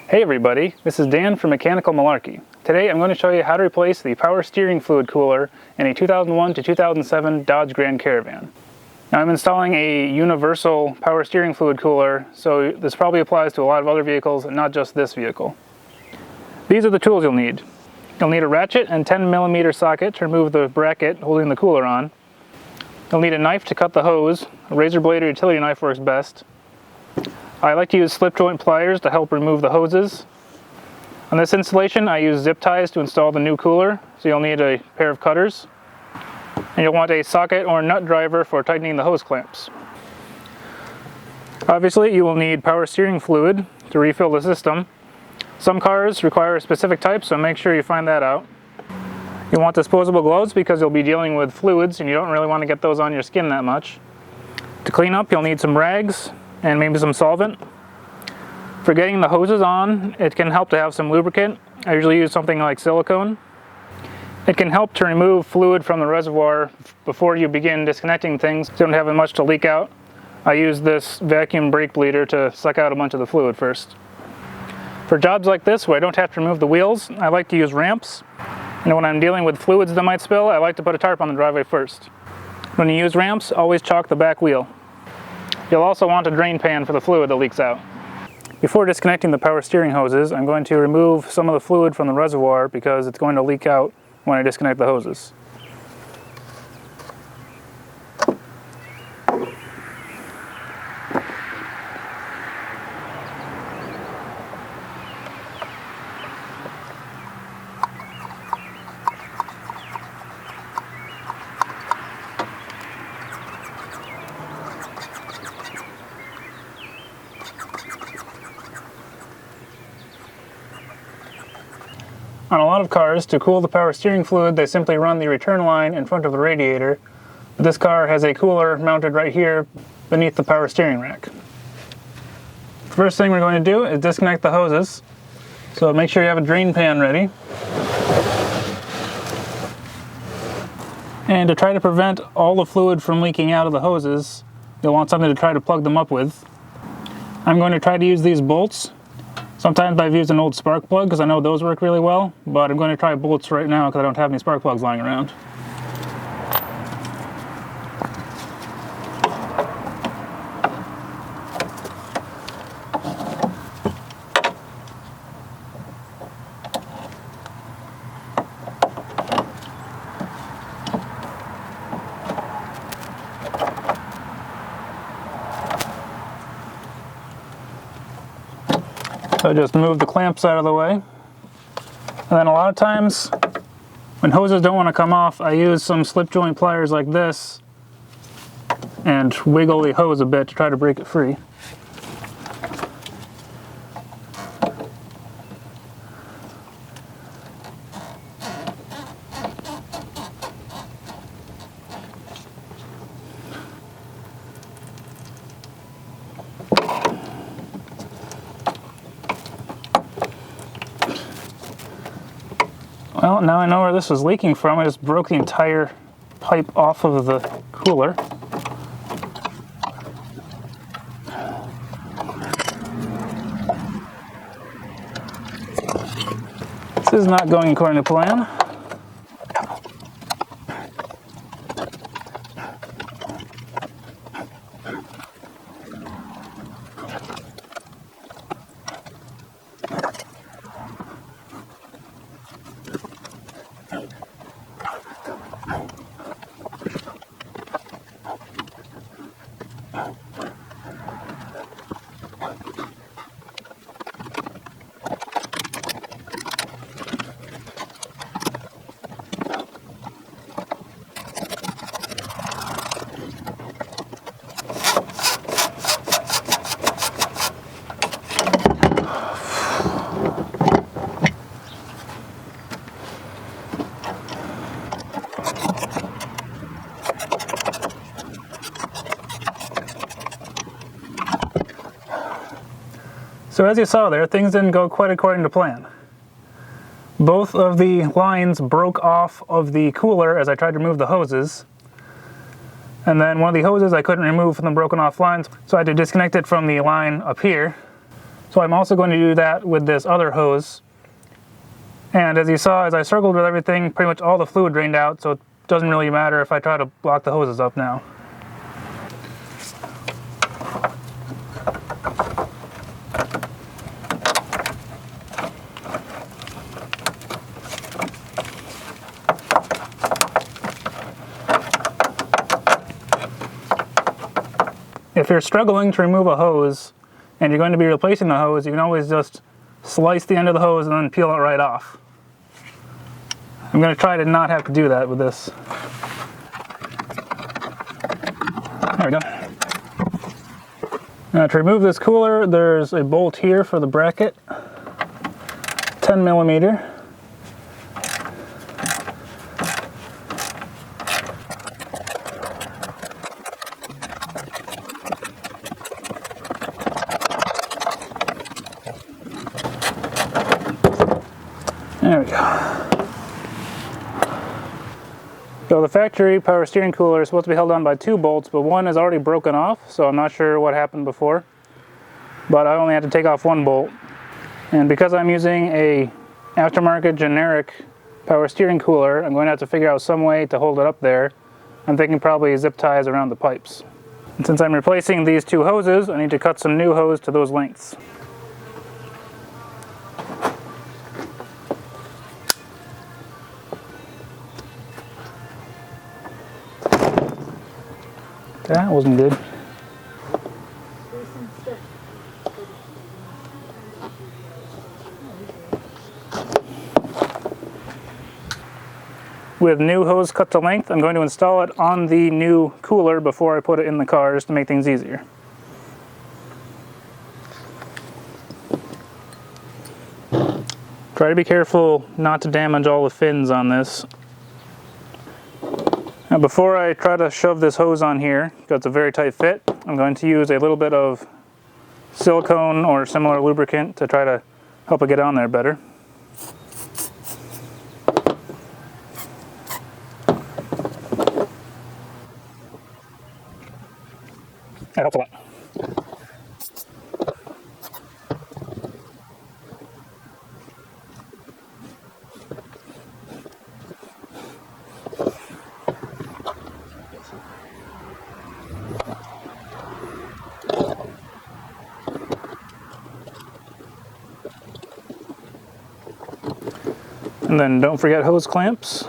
Hey everybody, this is Dan from Mechanical Malarkey. Today I'm going to show you how to replace the power steering fluid cooler in a 2001 to 2007 Dodge Grand Caravan. Now I'm installing a universal power steering fluid cooler, so this probably applies to a lot of other vehicles and not just this vehicle. These are the tools you'll need. You'll need a ratchet and 10mm socket to remove the bracket holding the cooler on. You'll need a knife to cut the hose. A razor blade or utility knife works best. I like to use slip joint pliers to help remove the hoses. On this installation I use zip ties to install the new cooler, so you'll need a pair of cutters. And you'll want a socket or nut driver for tightening the hose clamps. Obviously you will need power steering fluid to refill the system. Some cars require a specific type, so make sure you find that out. You want disposable gloves because you'll be dealing with fluids and you don't really want to get those on your skin that much. To clean up you'll need some rags and maybe some solvent. For getting the hoses on, it can help to have some lubricant. I usually use something like silicone. It can help to remove fluid from the reservoir before you begin disconnecting things, so you don't have much to leak out. I use this vacuum brake bleeder to suck out a bunch of the fluid first. For jobs like this where I don't have to remove the wheels, I like to use ramps. And when I'm dealing with fluids that might spill, I like to put a tarp on the driveway first. When you use ramps, always chalk the back wheel. You'll also want a drain pan for the fluid that leaks out. Before disconnecting the power steering hoses, I'm going to remove some of the fluid from the reservoir because it's going to leak out when I disconnect the hoses. On a lot of cars, to cool the power steering fluid, they simply run the return line in front of the radiator. But this car has a cooler mounted right here beneath the power steering rack. First thing we're going to do is disconnect the hoses. So make sure you have a drain pan ready. And to try to prevent all the fluid from leaking out of the hoses, you'll want something to try to plug them up with. I'm going to try to use these bolts. Sometimes I've used an old spark plug because I know those work really well, but I'm going to try bolts right now because I don't have any spark plugs lying around. So just move the clamps out of the way. And then a lot of times, when hoses don't want to come off, I use some slip joint pliers like this and wiggle the hose a bit to try to break it free. Well, now I know where this was leaking from. I just broke the entire pipe off of the cooler. This is not going according to plan. So as you saw there, things didn't go quite according to plan. Both of the lines broke off of the cooler as I tried to remove the hoses. And then one of the hoses I couldn't remove from the broken off lines, so I had to disconnect it from the line up here. So I'm also going to do that with this other hose. And as you saw, as I circled with everything, pretty much all the fluid drained out, so it doesn't really matter if I try to block the hoses up now. If you're struggling to remove a hose and you're going to be replacing the hose, you can always just slice the end of the hose and then peel it right off. I'm going to try to not have to do that with this. There we go. Now to remove this cooler, there's a bolt here for the bracket, 10 millimeter. There we go. So the factory power steering cooler is supposed to be held on by 2 bolts, but one is already broken off, so I'm not sure what happened before. But I only had to take off 1 bolt. And because I'm using a aftermarket generic power steering cooler, I'm going to have to figure out some way to hold it up there. I'm thinking probably zip ties around the pipes. And since I'm replacing these 2 hoses, I need to cut some new hose to those lengths. That wasn't good. With new hose cut to length, I'm going to install it on the new cooler before I put it in the cars to make things easier. Try to be careful not to damage all the fins on this. Now before I try to shove this hose on here, because it's a very tight fit, I'm going to use a little bit of silicone or similar lubricant to try to help it get on there better. That helps a lot. And then don't forget hose clamps.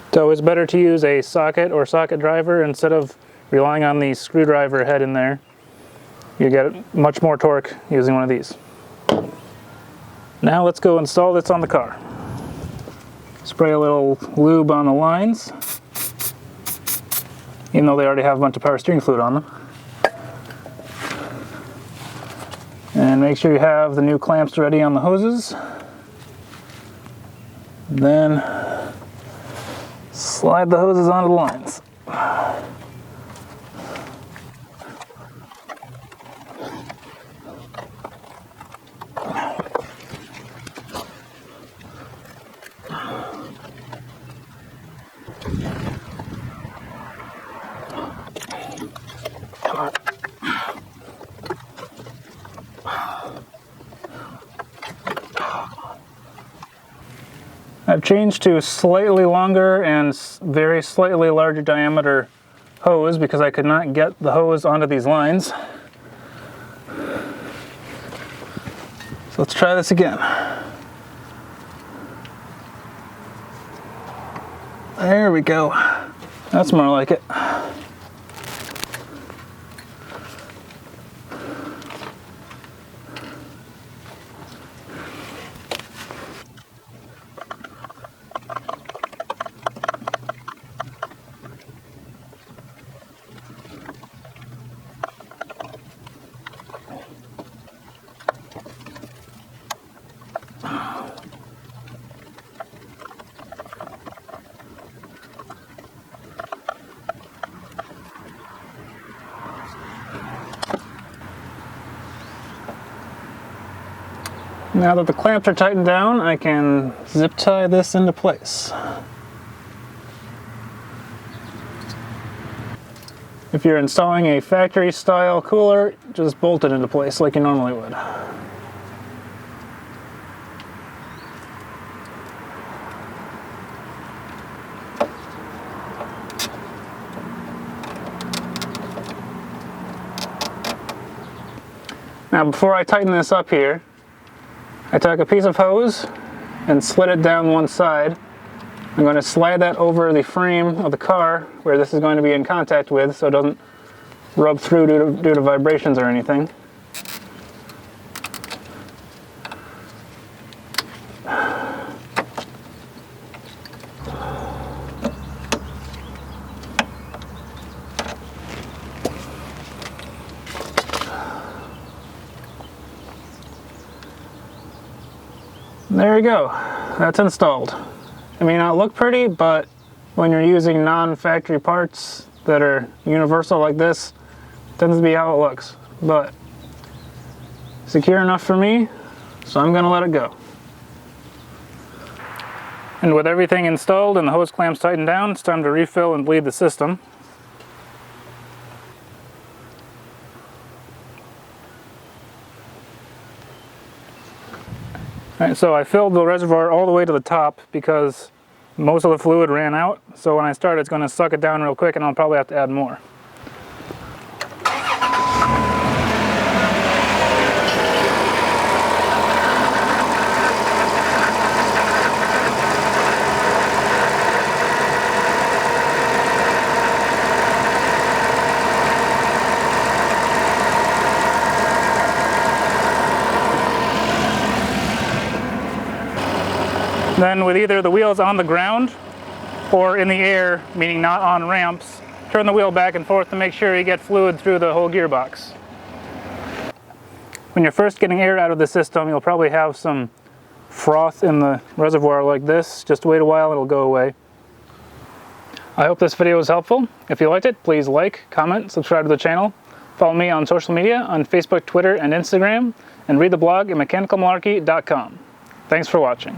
It's always better to use a socket or socket driver instead of relying on the screwdriver head in there. You get much more torque using one of these. Now let's go install this on the car. Spray a little lube on the lines, even though they already have a bunch of power steering fluid on them. And make sure you have the new clamps ready on the hoses. Then slide the hoses onto the lines. Come on. I've changed to slightly longer and very slightly larger diameter hose because I could not get the hose onto these lines. So let's try this again. There we go. That's more like it. Now that the clamps are tightened down, I can zip tie this into place. If you're installing a factory style cooler, just bolt it into place like you normally would. Now before I tighten this up here, I took a piece of hose and slid it down one side. I'm going to slide that over the frame of the car where this is going to be in contact with so it doesn't rub through due to vibrations or anything. There you go, that's installed. It may not look pretty, but when you're using non-factory parts that are universal like this, it tends to be how it looks. But secure enough for me, so I'm gonna let it go. And with everything installed and the hose clamps tightened down, it's time to refill and bleed the system. Alright, so I filled the reservoir all the way to the top because most of the fluid ran out. So when I start, it's going to suck it down real quick and I'll probably have to add more. Then with either the wheels on the ground or in the air, meaning not on ramps, turn the wheel back and forth to make sure you get fluid through the whole gearbox. When you're first getting air out of the system, you'll probably have some froth in the reservoir like this. Just wait a while, it'll go away. I hope this video was helpful. If you liked it, please like, comment, subscribe to the channel. Follow me on social media on Facebook, Twitter, and Instagram, and read the blog at mechanicalmalarkey.com. Thanks for watching.